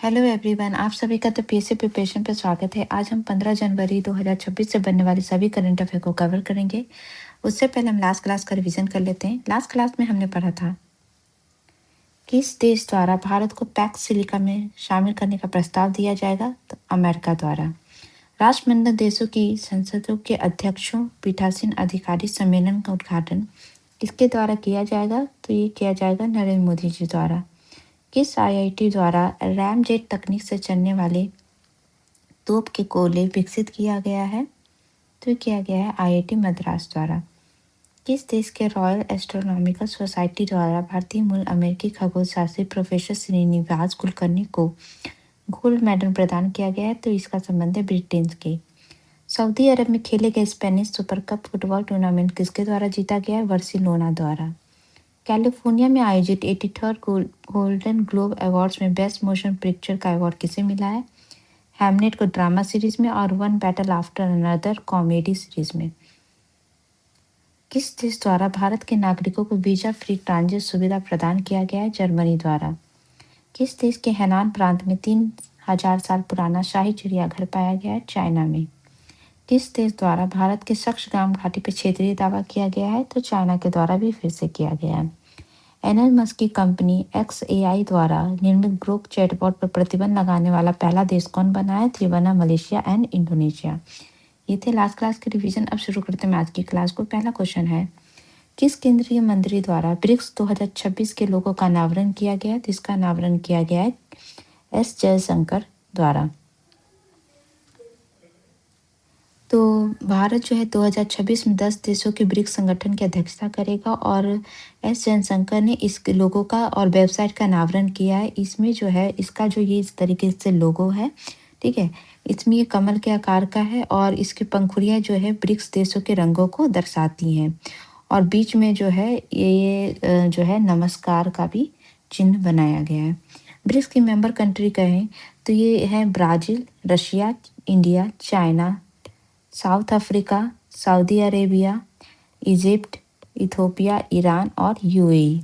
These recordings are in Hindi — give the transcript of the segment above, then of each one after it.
हेलो एवरीवन, आप सभी का तो पीएससी प्रिपरेशन पे स्वागत है। आज हम 15 जनवरी 2026 से बनने वाले सभी करंट अफेयर को कवर करेंगे। उससे पहले हम लास्ट क्लास का रिवीजन कर लेते हैं। लास्ट क्लास में हमने पढ़ा था किस देश द्वारा भारत को पैक्स सिलिका में शामिल करने का प्रस्ताव दिया जाएगा, तो अमेरिका द्वारा। राष्ट्रमंडल देशों की संसदों के अध्यक्षों पीठासीन अधिकारी सम्मेलन का उद्घाटन किसके द्वारा किया जाएगा, तो ये किया जाएगा नरेंद्र मोदी जी द्वारा। किस आईआईटी द्वारा रैमजेट तकनीक से चलने वाले तोप के कोयले विकसित किया गया है, तो ये किया गया है आईआईटी मद्रास द्वारा। किस देश के रॉयल एस्ट्रोनॉमिकल सोसाइटी द्वारा भारतीय मूल अमेरिकी खगोलशास्त्री प्रोफेसर श्रीनिवास कुलकर्णी को गोल्ड मेडल प्रदान किया गया है, तो इसका संबंध है ब्रिटेन के। सऊदी अरब में खेले गए Spanish super cup football tournament किसके द्वारा जीता गया है, बार्सिलोना द्वारा। कैलिफोर्निया में आयोजित 83rd गोल्डन ग्लोब अवार्ड्स में बेस्ट मोशन पिक्चर का अवार्ड किसे मिला है, हैमलेट को ड्रामा सीरीज में और one battle after another comedy series में। किस देश द्वारा भारत के नागरिकों को वीजा फ्री ट्रांजिट सुविधा प्रदान किया गया है, जर्मनी द्वारा। किस देश के हेनान प्रांत में 3000 साल पुराना शाही चिड़ियाघर पाया गया है, चाइना में। किस देश द्वारा भारत के सक्सगाम घाटी पर क्षेत्रीय दावा किया गया है, तो चाइना के द्वारा भी फिर से किया गया है। एलन मस्क की कंपनी XAI द्वारा निर्मित ग्रोक चैटबॉट पर प्रतिबंध लगाने वाला पहला देश कौन बना है, त्रिवना, मलेशिया एंड इंडोनेशिया। ये थे लास्ट क्लास के रिवीजन। अब शुरू करते हैं आज की क्लास को। पहला क्वेश्चन है, किस केंद्रीय मंत्री द्वारा ब्रिक्स 2026 के लोगों का अनावरण किया गया, तो इसका अनावरण किया गया है एस जयशंकर द्वारा। तो भारत जो है 2026 में 10 देशों के ब्रिक्स संगठन की अध्यक्षता करेगा और एस जयशंकर ने इस लोगो का और वेबसाइट का अनावरण किया है। इसमें जो है इसका जो ये इस तरीके से लोगो है, ठीक है, इसमें ये कमल के आकार का है और इसकी पंखुड़ियाँ जो है ब्रिक्स देशों के रंगों को दर्शाती हैं और बीच में जो है ये जो है नमस्कार का भी चिन्ह बनाया गया है। ब्रिक्स की मेंबर कंट्री कहें तो ये है Brazil, Russia, India, China, south Africa, Saudi Arabia, Egypt, Ethiopia, Iran और यूएई।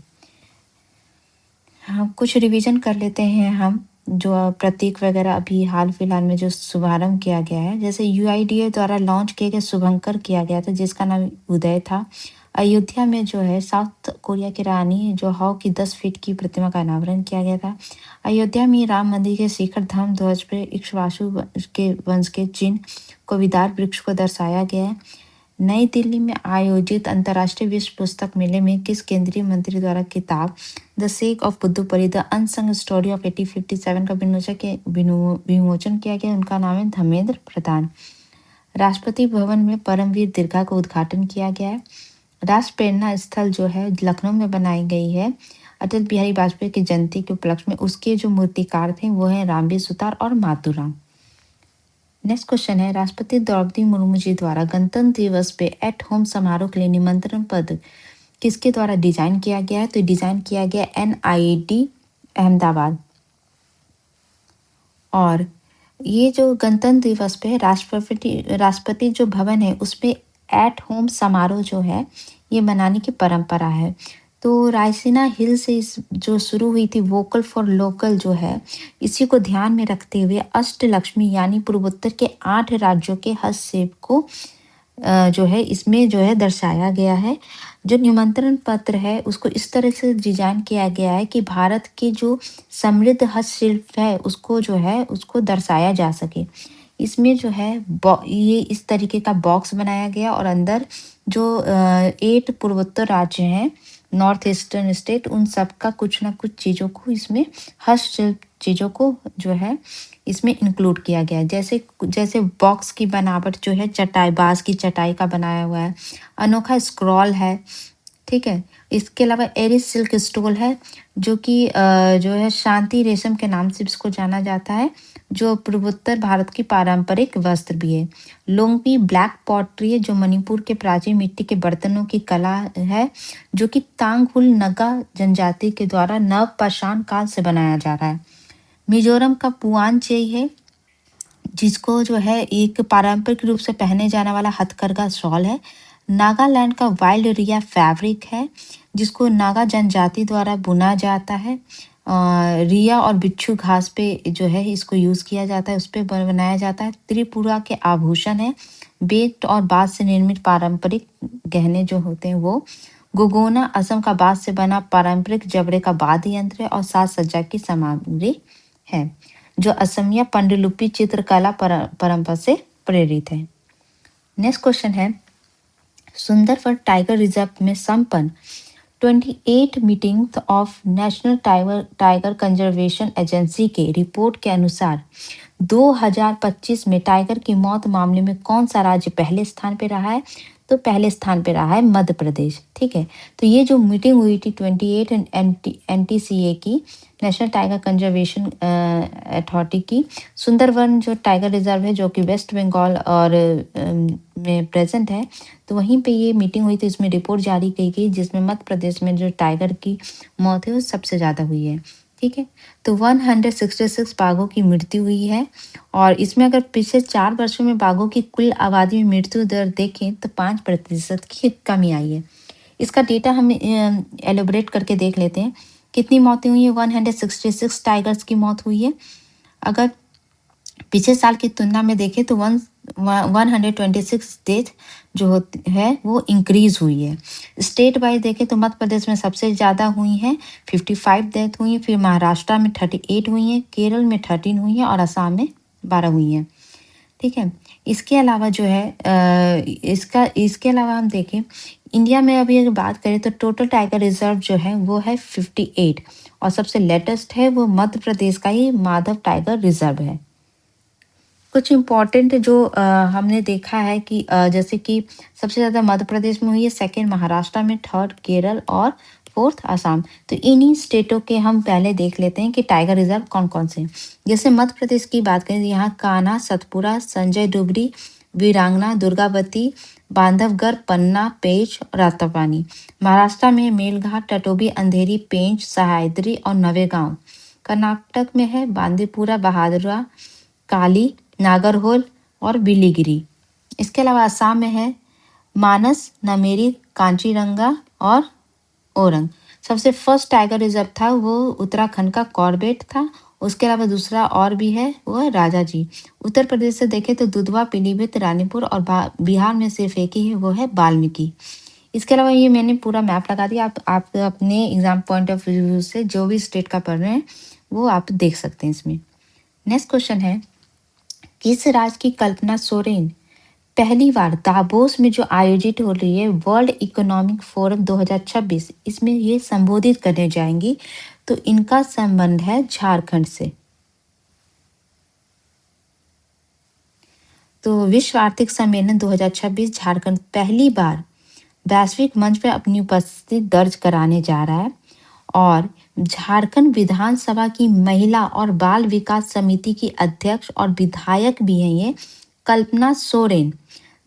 हम कुछ रिवीजन कर लेते हैं हम जो प्रतीक वगैरह अभी हाल फिलहाल में जो शुभारंभ किया गया है। जैसे UIDA द्वारा लॉन्च किए गए शुभंकर किया गया था जिसका नाम उदय था। अयोध्या में जो है साउथ कोरिया की रानी जो हाउ की 10 फीट की प्रतिमा का अनावरण किया गया था। अयोध्या में राम मंदिर के शिखर धर्म ध्वज पर इक्ष्वाकु के वंश के चिन्ह को विदार वृक्ष को दर्शाया गया है। नई दिल्ली में आयोजित अंतर्राष्ट्रीय विश्व पुस्तक मेले में किस केंद्रीय मंत्री द्वारा किताब the sack of Buddhupari the unsung story of 1857 का विमोचन किया गया, उनका नाम है धर्मेंद्र प्रधान। राष्ट्रपति भवन में परमवीर दीर्घा का उद्घाटन किया गया है। राष्ट्र प्रेरणा स्थल जो है लखनऊ में बनाई गई है अटल बिहारी वाजपेयी की जयंती के उपलक्ष्य में। उसके जो मूर्तिकार थे वो हैं रामबीर सुतार और मातूराम। नेक्स्ट क्वेश्चन है, राष्ट्रपति द्रौपदी मुर्मू जी द्वारा गणतंत्र दिवस पे एट होम समारोह के लिए निमंत्रण पत्र किसके द्वारा डिजाइन किया गया है, तो डिजाइन किया गया NIT अहमदाबाद। और ये जो गणतंत्र दिवस पे राष्ट्रपति जो भवन है उसपे एट होम समारोह जो है ये मनाने की परंपरा है। तो रायसीना हिल से इस जो शुरू हुई थी वोकल फॉर लोकल जो है इसी को ध्यान में रखते हुए अष्टलक्ष्मी यानी पूर्वोत्तर के 8 राज्यों के हस्तक्षेप को जो है इसमें जो है दर्शाया गया है। जो निमंत्रण पत्र है उसको इस तरह से डिजाइन किया गया है कि भारत के जो समृद्ध हस्तशिल्प है उसको जो है उसको दर्शाया जा सके। इसमें जो है ये इस तरीके का बॉक्स बनाया गया और अंदर जो 8 पूर्वोत्तर राज्य हैं नॉर्थ ईस्टर्न स्टेट उन सब का कुछ ना कुछ चीज़ों को इसमें हस्तशिल्प चीज़ों को जो है इसमें इंक्लूड किया गया है। जैसे जैसे बॉक्स की बनावट जो है चटाई बांस की चटाई का बनाया हुआ है, अनोखा स्क्रॉल है, ठीक है। इसके अलावा एरिस सिल्क स्टोल है जो कि जो है शांति रेशम के नाम से इसको जाना जाता है जो पूर्वोत्तर भारत की पारंपरिक वस्त्र भी है। लोंगपी ब्लैक पॉटरी है जो मणिपुर के प्राचीन मिट्टी के बर्तनों की कला है जो कि तांगहुल नगा जनजाति के द्वारा नवपाषाण काल से बनाया जा रहा है। मिजोरम का पुआनचेई है जिसको जो है एक पारंपरिक रूप से पहने जाने वाला हथकरघा शॉल है। नागालैंड का वाइल्ड रिया फैब्रिक है जिसको नागा जनजाति द्वारा बुना जाता है। रिया और बिच्छू घास पे जो है इसको यूज़ किया जाता है, उस पे बनाया जाता है। त्रिपुरा के आभूषण है, बेंत और बाँस से निर्मित पारंपरिक गहने जो होते हैं वो। गोगोना असम का बाँस से बना पारंपरिक जबड़े का वाद्य यंत्र है और साज सज्जा की सामग्री है, जो असमिया पांडुलिपि चित्रकला परंपरा से प्रेरित है। नेक्स्ट क्वेश्चन है, सुंदरवन टाइगर रिजर्व में संपन्न 28 meeting of national tiger conservation agency के रिपोर्ट के अनुसार 2025 में टाइगर की मौत मामले में कौन सा राज्य पहले स्थान पे रहा है? तो पहले स्थान पे रहा है मध्य प्रदेश। ठीक है, तो ये जो मीटिंग हुई थी 28 एनटीसीए की, नेशनल टाइगर कंजर्वेशन अथॉरिटी की, सुंदरवन जो टाइगर रिजर्व है जो कि वेस्ट बंगाल और में प्रेजेंट है, तो वहीं पे ये मीटिंग हुई थी। इसमें रिपोर्ट जारी की गई जिसमें मध्य प्रदेश में जो टाइगर की मौत है वो सबसे ज़्यादा हुई है। ठीक है, तो 166 बाघों की मृत्यु हुई है और इसमें अगर पिछले 4 वर्षों में बाघों की कुल आबादी में मृत्यु दर देखें तो 5% की कमी आई है। इसका डेटा हम एलोबरेट करके देख लेते हैं। कितनी मौतें हुई हैं? 166 टाइगर्स की मौत हुई है। अगर पिछले साल की तुलना में देखें तो 126 डेथ जो होती है वो इंक्रीज हुई है। स्टेट वाइज देखें तो मध्य प्रदेश में सबसे ज़्यादा हुई हैं, 55 डेथ हुई हैं, फिर महाराष्ट्र में 38 हुई हैं, केरल में 13 हुई हैं और असम में 12 हुई हैं। ठीक है, इसके अलावा जो है इसके अलावा हम देखें इंडिया में अभी अगर बात करें तो टोटल टाइगर रिजर्व जो है वो है 58 और सबसे लेटेस्ट है वो मध्य प्रदेश का ही माधव टाइगर रिजर्व है। कुछ इम्पोर्टेंट जो हमने देखा है कि जैसे कि सबसे ज़्यादा मध्य प्रदेश में हुई है, सेकंड महाराष्ट्र में, थर्ड केरल और फोर्थ असम। तो इन्हीं स्टेटों के हम पहले देख लेते हैं कि टाइगर रिजर्व कौन कौन से हैं। जैसे मध्य प्रदेश की बात करें तो यहाँ कान्हा, सतपुरा, संजय डुगरी, वीरांगना, दुर्गावती, बांधवगढ़, पन्ना, पेंच, रातापानी। महाराष्ट्र में मेलघाट, टटोबी, अंधेरी, पेंच, सह्याद्री और नवेगांव। कर्नाटक में है बांदीपुरा, बहादुरा, काली, नागरहोल और बिलीगिरी। इसके अलावा असम में है मानस, नमेरी, कांचीरंगा और ओरंग। सबसे फर्स्ट टाइगर रिजर्व था वो उत्तराखंड का कॉर्बेट था। उसके अलावा दूसरा और भी है वो है राजा जी। उत्तर प्रदेश से देखें तो दुधवा, पीलीभीत, रानीपुर और बिहार में सिर्फ एक ही है वो है वाल्मीकि। इसके अलावा ये मैंने पूरा मैप लगा दिया, आप अपने एग्जाम पॉइंट ऑफ व्यू से जो भी स्टेट का पढ़ रहे हैं वो आप देख सकते हैं इसमें। नेक्स्ट क्वेश्चन है, किस राज्य की कल्पना सोरेन पहली बार दावोस में जो आयोजित हो रही है वर्ल्ड इकोनॉमिक फोरम 2026 इसमें ये संबोधित करने जाएंगी? तो इनका संबंध है झारखंड से। तो विश्व आर्थिक सम्मेलन 2026 झारखंड पहली बार वैश्विक मंच पर अपनी उपस्थिति दर्ज कराने जा रहा है और झारखंड विधानसभा की महिला और बाल विकास समिति की अध्यक्ष और विधायक भी हैं ये कल्पना सोरेन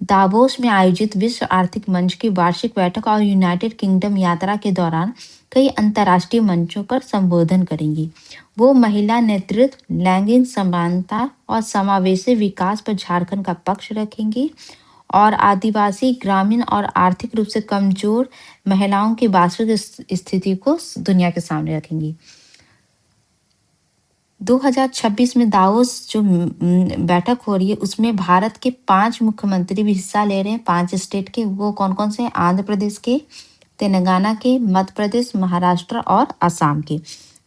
दावोस में आयोजित विश्व आर्थिक मंच की वार्षिक बैठक और यूनाइटेड किंगडम यात्रा के दौरान कई अंतर्राष्ट्रीय मंचों पर संबोधन करेंगी। वो महिला नेतृत्व, लैंगिक समानता और समावेशी विकास पर झारखंड का पक्ष रखेंगी और आदिवासी, ग्रामीण और आर्थिक रूप से कमजोर महिलाओं की वास्तविक स्थिति को दुनिया के सामने रखेंगी। 2026 में दावोस जो बैठक हो रही है उसमें भारत के 5 मुख्यमंत्री भी हिस्सा ले रहे हैं, 5 स्टेट के। वो कौन कौन से हैं? आंध्र प्रदेश के, तेलंगाना के, मध्य प्रदेश, महाराष्ट्र और असम के।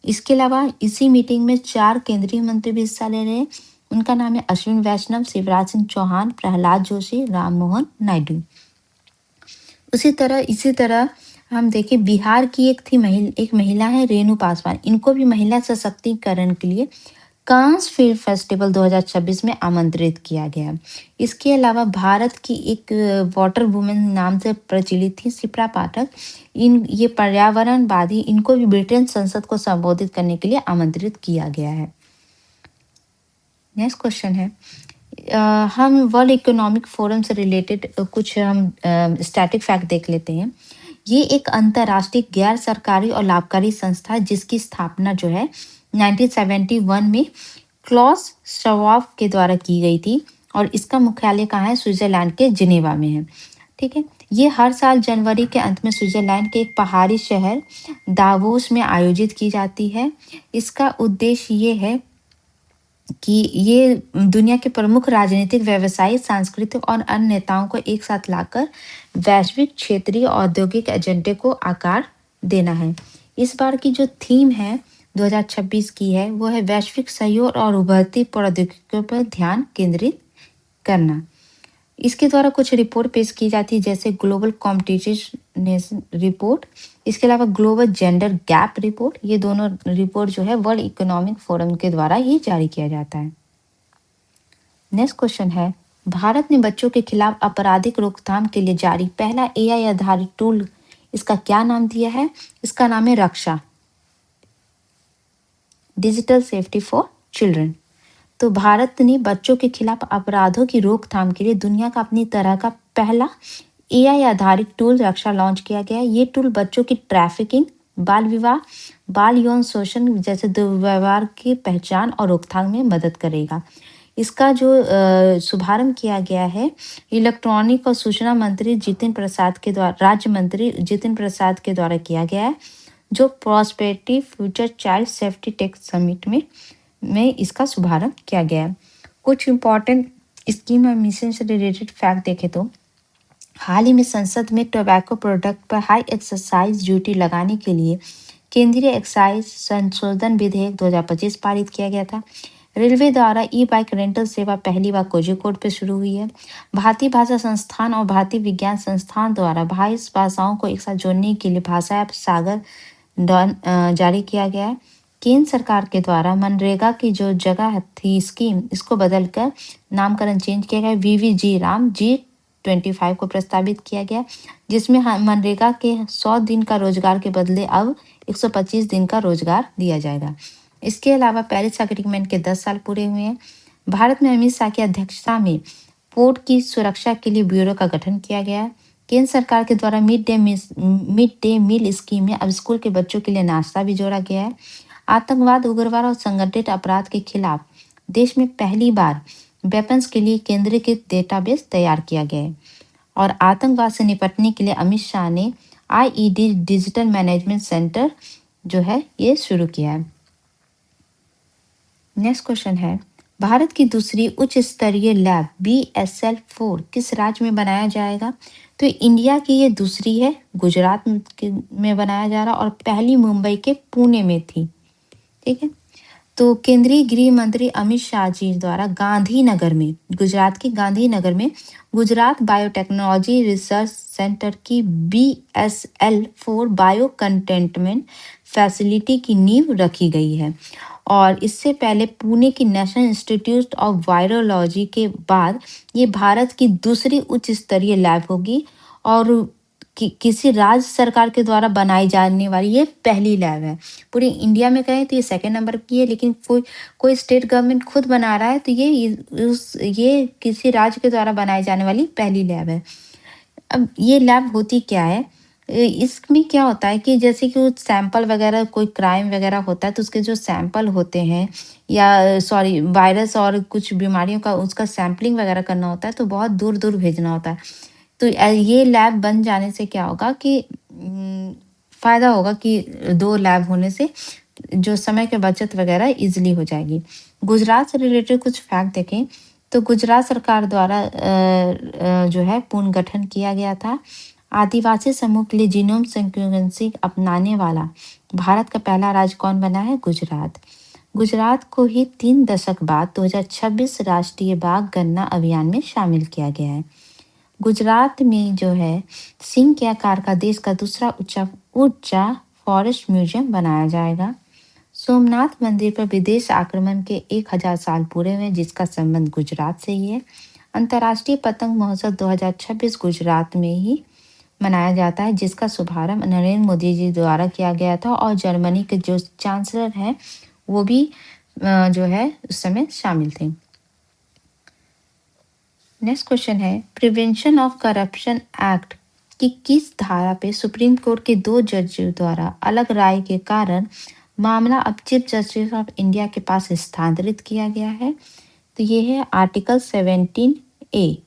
इसके अलावा इसी मीटिंग में 4 केंद्रीय मंत्री भी हिस्सा ले रहे हैं। उनका नाम है अश्विन वैष्णव, शिवराज सिंह चौहान, प्रहलाद जोशी, राम मोहन नायडू। इसी तरह हम देखें बिहार की एक महिला है रेणु पासवान। इनको भी महिला सशक्तिकरण के लिए कांस फिल्म फेस्टिवल 2026 में आमंत्रित किया गया। इसके अलावा भारत की एक वाटर वुमेन नाम से प्रचलित थी शिप्रा पाठक। ये पर्यावरणवादी, इनको भी ब्रिटेन संसद को संबोधित करने के लिए आमंत्रित किया गया है। नेक्स्ट क्वेश्चन है, हम वर्ल्ड इकोनॉमिक फोरम से रिलेटेड कुछ हम स्टैटिक फैक्ट देख लेते हैं। ये एक अंतर्राष्ट्रीय गैर सरकारी और लाभकारी संस्था है जिसकी स्थापना जो है 1971 में क्लॉस श्वाब के द्वारा की गई थी और इसका मुख्यालय कहाँ है? स्विट्जरलैंड के जिनेवा में है। ठीक है, ये हर साल जनवरी के अंत में स्विट्जरलैंड के एक पहाड़ी शहर दावोस में आयोजित की जाती है। इसका उद्देश्य ये है कि ये दुनिया के प्रमुख राजनीतिक, व्यावसायिक, सांस्कृतिक और अन्य नेताओं को एक साथ लाकर वैश्विक, क्षेत्रीय, औद्योगिक एजेंडे को आकार देना है। इस बार की जो थीम है 2026 की है, वो है वैश्विक सहयोग और उभरती प्रौद्योगिकियों पर ध्यान केंद्रित करना। इसके द्वारा कुछ रिपोर्ट पेश की जाती है, जैसे ग्लोबल कॉम्पिटिटिवनेस रिपोर्ट, इसके अलावा ग्लोबल जेंडर गैप रिपोर्ट। ये दोनों रिपोर्ट जो है वर्ल्ड इकोनॉमिक फोरम के द्वारा ही जारी किया जाता है। नेक्स्ट क्वेश्चन है, भारत ने बच्चों के खिलाफ आपराधिक रोकथाम के लिए जारी पहला एआई आधारित टूल, इसका क्या नाम दिया है? इसका नाम है रक्षा, डिजिटल सेफ्टी फॉर चिल्ड्रन। तो भारत ने बच्चों के खिलाफ अपराधों की रोकथाम के लिए दुनिया का अपनी तरह का पहला एआई आधारित टूल रक्षा लॉन्च किया गया है। ये टूल बच्चों की ट्रैफिकिंग, बाल विवाह, बाल यौन शोषण जैसे दुर्व्यवहार की पहचान और रोकथाम में मदद करेगा। इसका जो शुभारंभ किया गया है इलेक्ट्रॉनिक और सूचना मंत्री जितिन प्रसाद के द्वारा, राज्य मंत्री जितिन प्रसाद के द्वारा किया गया है, जो prosperity future child safety tech summit में इसका शुभारंभ किया गया है। कुछ इंपॉर्टेंट स्कीम और मिशन से रिलेटेड फैक्ट देखें तो हाल ही में संसद में टोबैको प्रोडक्ट पर हाई एक्साइज ड्यूटी लगाने के लिए केंद्रीय एक्साइज संशोधन विधेयक 2025 पारित किया गया था। रेलवे द्वारा ई बाइक रेंटल सेवा पहली बार कोझिकोड पे शुरू हुई है। भारतीय भाषा संस्थान और भारतीय विज्ञान संस्थान द्वारा 22 भाषाओं को एक साथ जोड़ने के लिए भाषा ऐप सागर जारी किया गया है। केंद्र सरकार के द्वारा मनरेगा की जो जगह थी स्कीम, इसको बदलकर नामकरण चेंज किया गया, वीवीजी राम G25 को प्रस्तावित किया गया, जिसमें मनरेगा के 100 दिन का रोजगार के बदले अब 125 दिन का रोजगार दिया जाएगा। इसके अलावा पेरिस एग्रीमेंट के 10 साल पूरे हुए हैं। भारत में अमित शाह की अध्यक्षता में पोर्ट की सुरक्षा के लिए ब्यूरो का गठन किया गया है। केंद्र सरकार के द्वारा मिड डे मील स्कीम में अब स्कूल के बच्चों के लिए नाश्ता भी जोड़ा गया है। आतंकवाद, उग्रवाद और संगठित अपराध के खिलाफ देश में पहली बार वेपन्स के लिए केंद्रीकृत डेटाबेस तैयार किया गया है। और आतंकवाद से निपटने के लिए अमित शाह ने आईईडी डिजिटल मैनेजमेंट सेंटर जो है ये शुरू किया है। नेक्स्ट क्वेश्चन है, भारत की दूसरी उच्च स्तरीय लैब BSL-4 किस राज्य में बनाया जाएगा? तो इंडिया की ये दूसरी है, गुजरात में बनाया जा रहा और पहली मुंबई के पुणे में थी। ठीक है, तो केंद्रीय गृह मंत्री अमित शाह जी द्वारा गांधीनगर में, गुजरात के गांधीनगर में गुजरात बायोटेक्नोलॉजी रिसर्च सेंटर की BSL-4 बायो कंटेनमेंट फैसिलिटी की नींव रखी गई है। और इससे पहले पुणे की नेशनल इंस्टीट्यूट ऑफ वायरोलॉजी के बाद ये भारत की दूसरी उच्च स्तरीय लैब होगी और किसी राज्य सरकार के द्वारा बनाई जाने वाली ये पहली लैब है। पूरे इंडिया में कहें तो ये सेकंड नंबर की है, लेकिन कोई स्टेट गवर्नमेंट खुद बना रहा है तो ये किसी राज्य के द्वारा बनाई जाने वाली पहली लैब है। अब ये लैब होती क्या है, इसमें क्या होता है कि जैसे कि सैंपल वगैरह कोई क्राइम वगैरह होता है तो उसके जो सैंपल होते हैं या सॉरी वायरस और कुछ बीमारियों का उसका सैंपलिंग वगैरह करना होता है तो बहुत दूर दूर भेजना होता है। तो ये लैब बन जाने से क्या होगा कि फ़ायदा होगा कि 2 लैब होने से जो समय की बचत वगैरह इजीली हो जाएगी। गुजरात से रिलेटेड कुछ फैक्ट देखें तो गुजरात सरकार द्वारा जो है पुनर्गठन किया गया था। आदिवासी समूह के लिए जीनोम सीक्वेंसिंग अपनाने वाला भारत का पहला राज्य कौन बना है? गुजरात। गुजरात को ही 3 दशक बाद 2026 राष्ट्रीय बाघ गणना अभियान में शामिल किया गया है। गुजरात में जो है सिंह के आकार का देश का दूसरा ऊंचा फॉरेस्ट म्यूजियम बनाया जाएगा। सोमनाथ मंदिर पर विदेश आक्रमण के 1000 साल पूरे हुए, जिसका संबंध गुजरात से ही है। अंतर्राष्ट्रीय पतंग महोत्सव 2026 गुजरात में ही मनाया जाता है, जिसका शुभारंभ नरेंद्र मोदी जी द्वारा किया गया था और जर्मनी के जो चांसलर हैं वो भी जो है उस समय शामिल थे। नेक्स्ट क्वेश्चन है, प्रिवेंशन ऑफ करप्शन एक्ट की किस धारा पे सुप्रीम कोर्ट के 2 जजों द्वारा अलग राय के कारण मामला अब चीफ जस्टिस ऑफ इंडिया के पास स्थानांतरित किया गया है? तो ये है आर्टिकल 17A।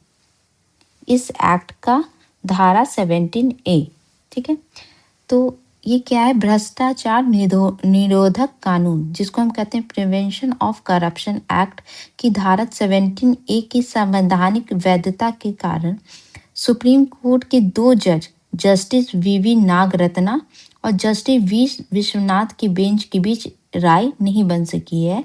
इस एक्ट का धारा 17A। ठीक है, तो ये क्या है, भ्रष्टाचार निरोधक कानून, जिसको हम कहते हैं प्रिवेंशन ऑफ करप्शन एक्ट की धारा 17A की संवैधानिक वैधता के कारण सुप्रीम कोर्ट के 2 जज, जस्टिस वीवी नागरत्ना और जस्टिस वी विश्वनाथ की बेंच के बीच राय नहीं बन सकी है।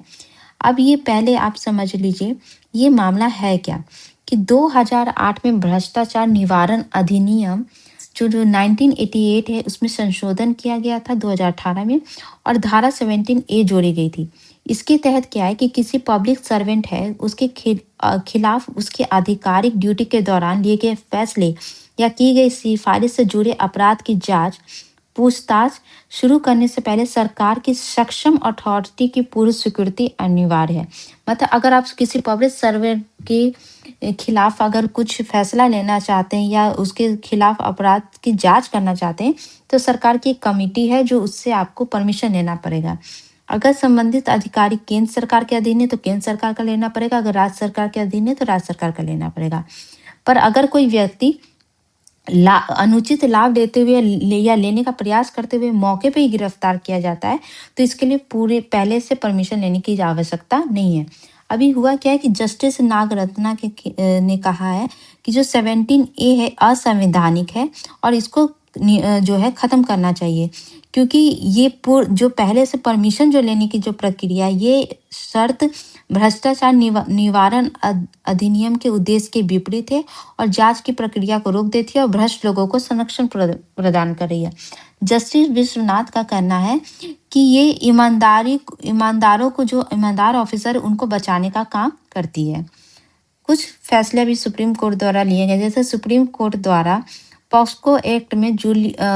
अब ये पहले आप समझ लीजिए ये मामला है क्या, कि 2008 में भ्रष्टाचार निवारण अधिनियम जो 1988 है उसमें संशोधन किया गया था 2018 में, और धारा 17A जोड़ी गई थी। इसके तहत क्या है कि किसी पब्लिक सर्वेंट है उसके खिलाफ उसकी आधिकारिक ड्यूटी के दौरान लिए गए फैसले या की गई सिफारिश से जुड़े अपराध की जांच पूछताछ शुरू करने से पहले सरकार की सक्षम अथॉरिटी की पूर्व स्वीकृति अनिवार्य है। मतलब अगर आप किसी पब्लिक सर्वेंट के खिलाफ अगर कुछ फैसला लेना चाहते हैं या उसके खिलाफ अपराध की जांच करना चाहते हैं, तो सरकार की एक कमेटी है जो उससे आपको परमिशन लेना पड़ेगा। अगर संबंधित अधिकारी केंद्र सरकार के अधीन है तो केंद्र सरकार का लेना पड़ेगा, अगर राज्य सरकार के अधीन है तो राज्य सरकार का लेना पड़ेगा। पर अगर कोई व्यक्ति अनुचित लाभ लेते हुए या लेने का प्रयास करते हुए मौके पे ही गिरफ्तार किया जाता है, तो इसके लिए पूरे पहले से परमिशन लेने की आवश्यकता नहीं है। अभी हुआ क्या है कि जस्टिस नागरत्ना ने कहा है कि जो 17A है असंवैधानिक है और इसको जो है खत्म करना चाहिए, क्योंकि ये जो पहले से परमिशन जो लेने की जो प्रक्रिया, ये शर्त भ्रष्टाचार निवारण अधिनियम के उद्देश्य के विपरीत है और जांच की प्रक्रिया को रोक देती है और भ्रष्ट लोगों को संरक्षण प्रदान कर रही है। जस्टिस विश्वनाथ का कहना है कि ये ईमानदारों को, जो ईमानदार ऑफिसर उनको बचाने का काम करती है। कुछ फैसले भी सुप्रीम कोर्ट द्वारा लिए गए, जैसे सुप्रीम कोर्ट द्वारा पॉक्सो एक्ट में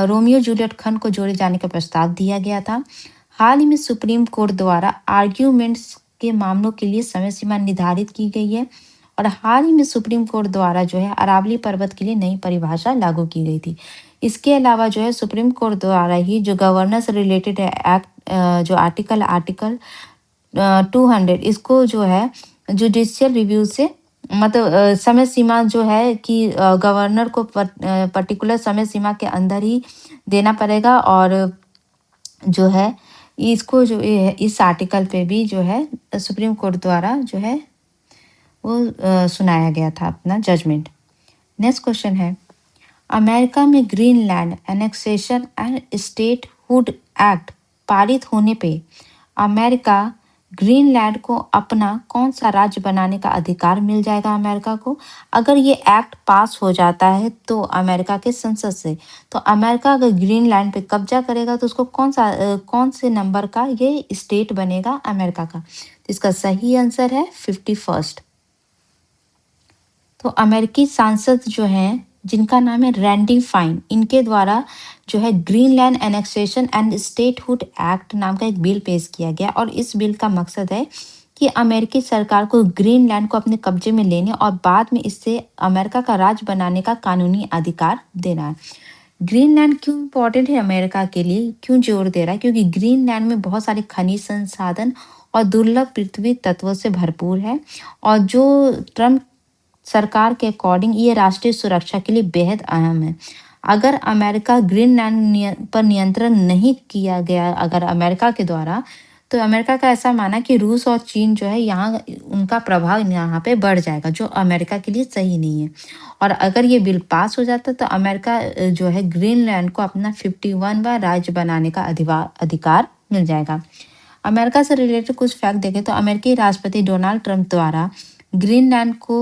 रोमियो जूलियट खंड को जोड़े जाने का प्रस्ताव दिया गया था। हाल ही में सुप्रीम कोर्ट द्वारा आर्ग्यूमेंट्स के मामलों के लिए समय सीमा निर्धारित की गई है, और हाल ही में सुप्रीम कोर्ट द्वारा जो है अरावली पर्वत के लिए नई परिभाषा लागू की गई थी। इसके अलावा जो है सुप्रीम कोर्ट द्वारा ही जो गवर्नेंस रिलेटेड एक्ट, जो आर्टिकल 200, इसको जो है जुडिशियल रिव्यू से मतलब समय सीमा जो है कि गवर्नर को पर्टिकुलर समय सीमा के अंदर ही देना पड़ेगा, और जो है इसको जो इस आर्टिकल पे भी जो है सुप्रीम कोर्ट द्वारा जो है वो सुनाया गया था अपना जजमेंट। नेक्स्ट क्वेश्चन है, अमेरिका में Greenland annexation and statehood act पारित होने पे अमेरिका ग्रीनलैंड को अपना कौन सा राज्य बनाने का अधिकार मिल जाएगा अमेरिका को? अगर ये एक्ट पास हो जाता है तो अमेरिका के संसद से, तो अमेरिका अगर ग्रीनलैंड पे कब्जा करेगा तो उसको कौन से नंबर का ये स्टेट बनेगा अमेरिका का? तो इसका सही आंसर है 51st। तो अमेरिकी सांसद जो हैं जिनका नाम है रैंडी फाइन, इनके द्वारा जो है Greenland annexation and statehood act नाम का एक बिल पेश किया गया, और इस बिल का मकसद है कि अमेरिकी सरकार को ग्रीनलैंड को अपने कब्जे में लेने और बाद में इससे अमेरिका का राज्य बनाने का कानूनी अधिकार देना है। ग्रीनलैंड क्यों इम्पोर्टेंट है अमेरिका के लिए, क्यों जोर दे रहा है? क्योंकि ग्रीनलैंड में बहुत सारे खनिज संसाधन और दुर्लभ पृथ्वी तत्वों से भरपूर है, और जो ट्रम्प सरकार के अकॉर्डिंग ये राष्ट्रीय सुरक्षा के लिए बेहद अहम है। अगर अमेरिका ग्रीनलैंड पर नियंत्रण नहीं किया गया अगर अमेरिका के द्वारा, तो अमेरिका का ऐसा माना कि रूस और चीन जो है यहाँ उनका प्रभाव यहाँ पे बढ़ जाएगा, जो अमेरिका के लिए सही नहीं है। और अगर ये बिल पास हो जाता तो अमेरिका जो है ग्रीनलैंड को अपना 51वां राज्य बनाने का अधिकार मिल जाएगा। अमेरिका से रिलेटेड कुछ फैक्ट देखें तो अमेरिकी राष्ट्रपति डोनाल्ड ट्रंप द्वारा ग्रीनलैंड को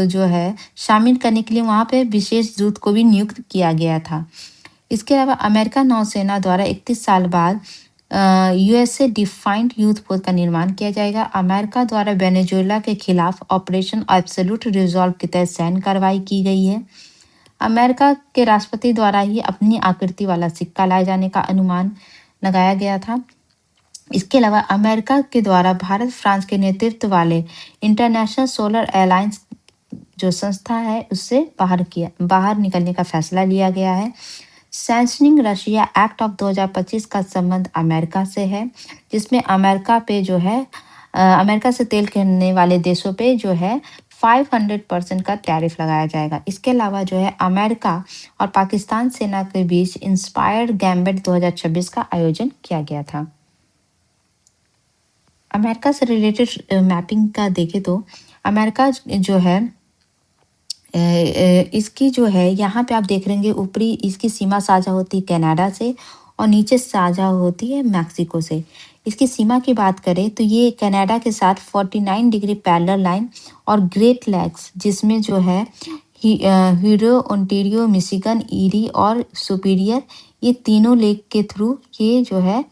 जो है शामिल करने के लिए वहाँ पे विशेष दूत को भी नियुक्त किया गया था। इसके अलावा अमेरिका नौसेना द्वारा 31 साल बाद यूएसए डिफाइंड यूथ फोर्स का निर्माण किया जाएगा। अमेरिका द्वारा वेनेजुएला के खिलाफ ऑपरेशन एब्सोल्यूट रिजॉल्व के तहत सैन्य कार्रवाई की गई है। अमेरिका के राष्ट्रपति द्वारा ही अपनी आकृति वाला सिक्का लाए जाने का अनुमान लगाया गया था। इसके अलावा अमेरिका के द्वारा भारत फ्रांस के नेतृत्व वाले इंटरनेशनल सोलर अलायंस जो संस्था है उससे बाहर निकलने का फैसला लिया गया है। सैंक्शनिंग रशिया एक्ट ऑफ 2025 का संबंध अमेरिका से है, जिसमें अमेरिका पे जो है अमेरिका से तेल खरीदने वाले देशों पे जो है 500% का टैरिफ लगाया जाएगा। इसके अलावा जो है अमेरिका और पाकिस्तान सेना के बीच इंस्पायर्ड गैम्बिट 2026 का आयोजन किया गया था। अमेरिका से रिलेटेड मैपिंग का देखें तो अमेरिका जो है इसकी जो है यहाँ पे आप देख रहेंगे ऊपरी इसकी सीमा साझा होती है कनाडा से और नीचे साझा होती है मैक्सिको से। इसकी सीमा की बात करें तो ये कनाडा के साथ 49 डिग्री पैरेलल लाइन और ग्रेट लैक्स जिसमें जो है हीरो ओंटारियो मिशिगन ईरी और सुपीरियर ये तीनों लेक के थ्रू ये जो है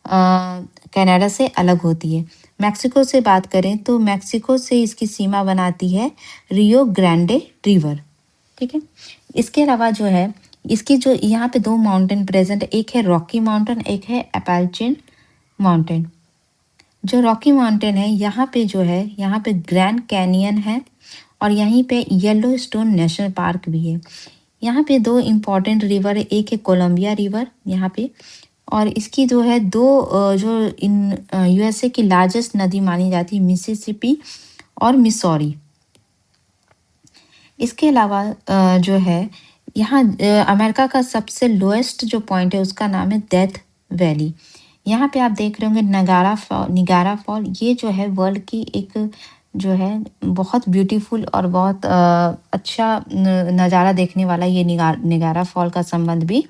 कनाडा से अलग होती है। मैक्सिको से बात करें तो मैक्सिको से इसकी सीमा बनाती है रियो ग्रांडे रिवर। ठीक है, इसके अलावा जो है इसकी जो यहाँ पे दो माउंटेन प्रेजेंट, एक है रॉकी माउंटेन, एक है एपाल्चिन माउंटेन। जो रॉकी माउंटेन है यहाँ पे जो है यहाँ पे ग्रैंड कैनियन है और यहीं पे येलो स्टोन नेशनल पार्क भी है। यहाँ पे दो इम्पॉर्टेंट रिवर है, एक है कोलंबिया रिवर यहाँ पे और इसकी जो है जो इन यूएसए की लार्जेस्ट नदी मानी जाती है मिसिसिपी और मिसौरी। इसके अलावा जो है यहाँ अमेरिका का सबसे लोएस्ट जो पॉइंट है उसका नाम है डेथ वैली। यहाँ पे आप देख रहे होंगे निगारा फॉल ये जो है वर्ल्ड की एक जो है बहुत ब्यूटीफुल और बहुत अच्छा नज़ारा देखने वाला ये निगारा फॉल का संबंध भी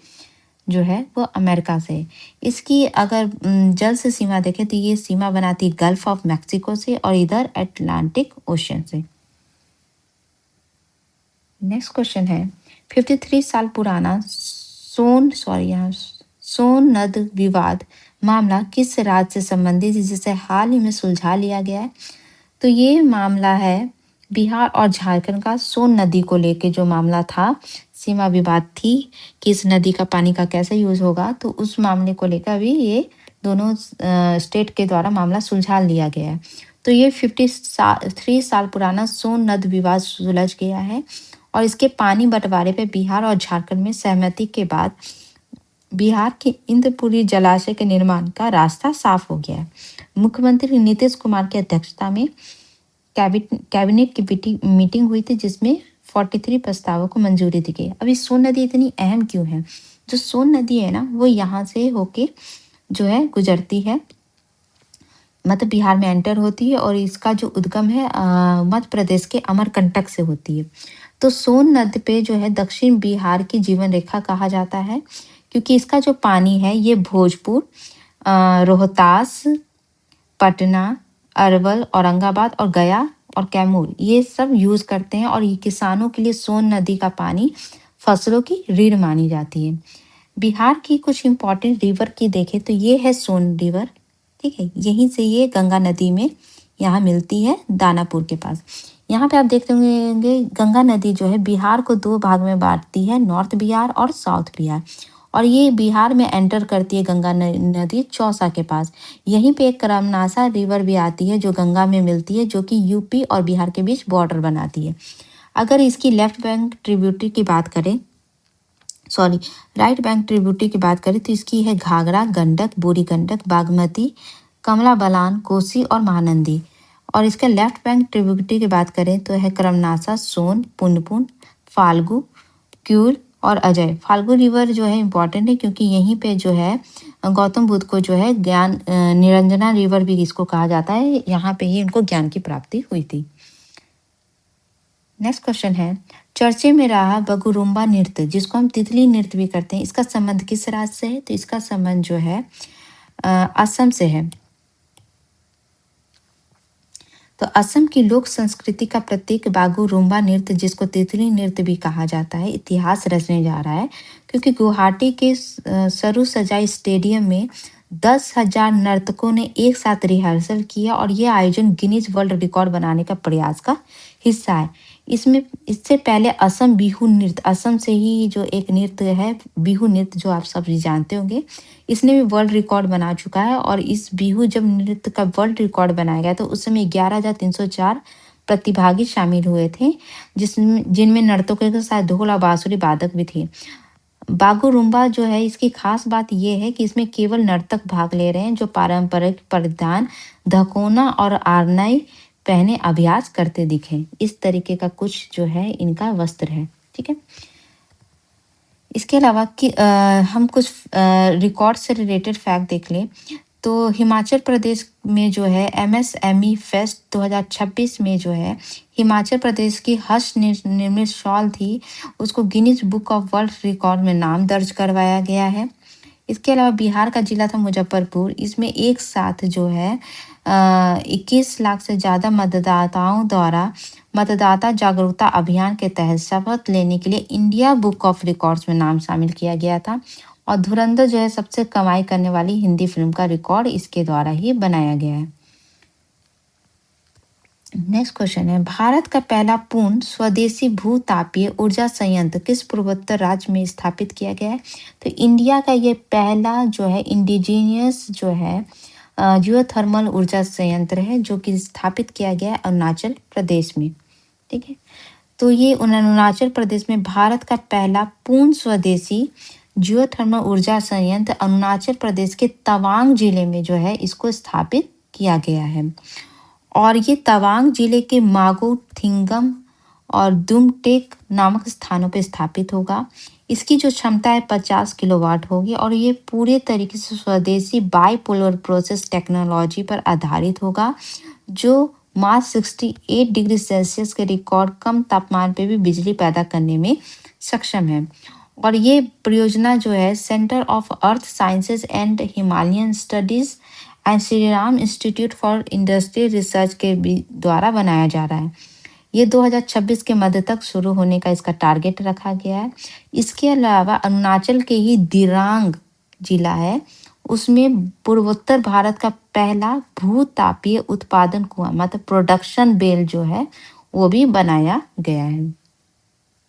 जो है वो अमेरिका से। इसकी अगर जल से सीमा देखें तो ये सीमा बनाती है गल्फ ऑफ मैक्सिको से और इधर अटलांटिक ओशन से। नेक्स्ट क्वेश्चन है 53 साल पुराना सोन नद विवाद मामला किस राज्य से संबंधित है जिसे हाल ही में सुलझा लिया गया है? तो ये मामला है बिहार और झारखंड का सोन नदी को लेके जो मामला था, सीमा विवाद थी कि इस नदी का पानी का कैसे यूज होगा, तो उस मामले को लेकर भी ये दोनों स्टेट के द्वारा मामला सुलझा लिया गया है। तो ये 53 साल पुराना सोन नद विवाद सुलझ गया है और इसके पानी बंटवारे पे बिहार और झारखंड में सहमति के बाद बिहार के इंद्रपुरी जलाशय के निर्माण का रास्ता साफ हो गया है। मुख्यमंत्री नीतीश कुमार की अध्यक्षता में कैबिनेट की मीटिंग हुई थी जिसमें 43 प्रस्तावों को मंजूरी दी गई। अब ये सोन नदी इतनी अहम क्यों है? जो सोन नदी है ना वो यहाँ से होके जो है गुजरती है, मतलब बिहार में एंटर होती है और इसका जो उद्गम है मध्य प्रदेश के अमरकंटक से होती है। तो सोन नदी पे जो है दक्षिण बिहार की जीवन रेखा कहा जाता है क्योंकि इसका जो पानी है ये भोजपुर, रोहतास, पटना, अरवल, औरंगाबाद और गया और कैमूर ये सब यूज करते हैं और ये किसानों के लिए सोन नदी का पानी फसलों की रीढ़ मानी जाती है। बिहार की कुछ इंपॉर्टेंट रिवर की देखें तो ये है सोन रिवर, ठीक है, यहीं से ये गंगा नदी में यहाँ मिलती है दानापुर के पास। यहाँ पे आप देखते होंगे गंगा नदी जो है बिहार को दो भाग में बांटती है, नॉर्थ बिहार और साउथ बिहार, और ये बिहार में एंटर करती है गंगा नदी चौसा के पास। यहीं पे एक करमनासा रिवर भी आती है जो गंगा में मिलती है, जो कि यूपी और बिहार के बीच बॉर्डर बनाती है। अगर इसकी लेफ्ट बैंक ट्रिब्यूटरी की बात करें, राइट बैंक ट्रिब्यूटरी की बात करें तो इसकी है घाघरा, गंडक, बूढ़ी गंडक, बागमती, कमला बलान, कोसी और महानंदी। और इसका लेफ्ट बैंक ट्रिब्यूटरी की बात करें तो है करमनासा, सोन, पुनपुन, फाल्गु, क्यूल और अजय। फाल्गु रिवर जो है इम्पॉर्टेंट है क्योंकि यहीं पे जो है गौतम बुद्ध को जो है ज्ञान निरंजना रिवर भी इसको कहा जाता है, यहाँ पे ही उनको ज्ञान की प्राप्ति हुई थी। नेक्स्ट क्वेश्चन है चर्चे में रहा बगुरुम्बा नृत्य जिसको हम तितली नृत्य भी करते हैं, इसका संबंध किस राज्य से है? तो इसका संबंध जो है असम से है। तो असम की लोक संस्कृति का प्रतीक बागुरुम्बा नृत्य जिसको तितली नृत्य भी कहा जाता है इतिहास रचने जा रहा है क्योंकि गुवाहाटी के सरू सजाई स्टेडियम में 10,000 नर्तकों ने एक साथ रिहर्सल किया और ये आयोजन गिनीज वर्ल्ड रिकॉर्ड बनाने का प्रयास का हिस्सा है। इसमें इससे पहले असम बिहू नृत्य, असम से ही जो एक नृत्य है बिहू नृत्य जो आप सब जानते होंगे, इसने भी वर्ल्ड रिकॉर्ड बना चुका है। और इस बिहू जब नृत्य का वर्ल्ड रिकॉर्ड बनाया गया तो उस समय 11,304 प्रतिभागी शामिल हुए थे जिनमें नर्तकों के साथ ढोल और बांसुरी वादक भी थे। बागुरुम्बा जो है इसकी खास बात यह है कि इसमें केवल नर्तक भाग ले रहे हैं जो पारंपरिक परिधान धकोना और आरनाई पहने अभ्यास करते दिखे। इस तरीके का कुछ जो है इनका वस्त्र है। ठीक है। इसके अलावा कि हम कुछ रिकॉर्ड से रिलेटेड फैक्ट देख लें तो हिमाचल प्रदेश में जो है एमएसएमई फेस्ट 2026 में जो है हिमाचल प्रदेश की निर्मित शॉल थी, उसको Guinness book of world record में नाम दर्ज करवाया गया है। इसके अलावा बिहार का जिला था मुजफ्फरपुर, इसमें एक साथ जो है 21 लाख से ज़्यादा मतदाताओं द्वारा मतदाता जागरूकता अभियान के तहत शपथ लेने के लिए इंडिया बुक ऑफ रिकॉर्ड्स में नाम शामिल किया गया था। और धुरंधर जो है सबसे कमाई करने वाली हिंदी फिल्म का रिकॉर्ड इसके द्वारा ही बनाया गया है। नेक्स्ट क्वेश्चन है, भारत का पहला पूर्ण स्वदेशी भूतापीय ऊर्जा संयंत्र किस पूर्वोत्तर राज्य में स्थापित किया गया है? तो इंडिया का ये पहला जो है इंडिजीनियस जो है जियोथर्मल ऊर्जा संयंत्र है जो कि स्थापित किया गया है अरुणाचल प्रदेश में। ठीक है। तो ये अरुणाचल प्रदेश में भारत का पहला पूर्ण स्वदेशी जियोथर्मल ऊर्जा संयंत्र अरुणाचल प्रदेश के तवांग जिले में जो है इसको स्थापित किया गया है। और ये तवांग जिले के मागो थिंगम और दुमटेक नामक स्थानों पर स्थापित होगा। इसकी जो क्षमता है 50 किलोवाट होगी और ये पूरे तरीके से स्वदेशी बाइपोलर प्रोसेस टेक्नोलॉजी पर आधारित होगा जो मार्च 68 डिग्री सेल्सियस के रिकॉर्ड कम तापमान पे भी बिजली पैदा करने में सक्षम है। और ये परियोजना जो है centre of earth sciences and Himalayan studies and Shri Ram institute for industrial research के द्वारा बनाया जा रहा है। ये 2026 के मध्य तक शुरू होने का इसका टारगेट रखा गया है। इसके अलावा अरुणाचल के ही दिरांग जिला है, उसमें पूर्वोत्तर भारत का पहला भूतापीय उत्पादन कुआं मतलब प्रोडक्शन बेल जो है वो भी बनाया गया है।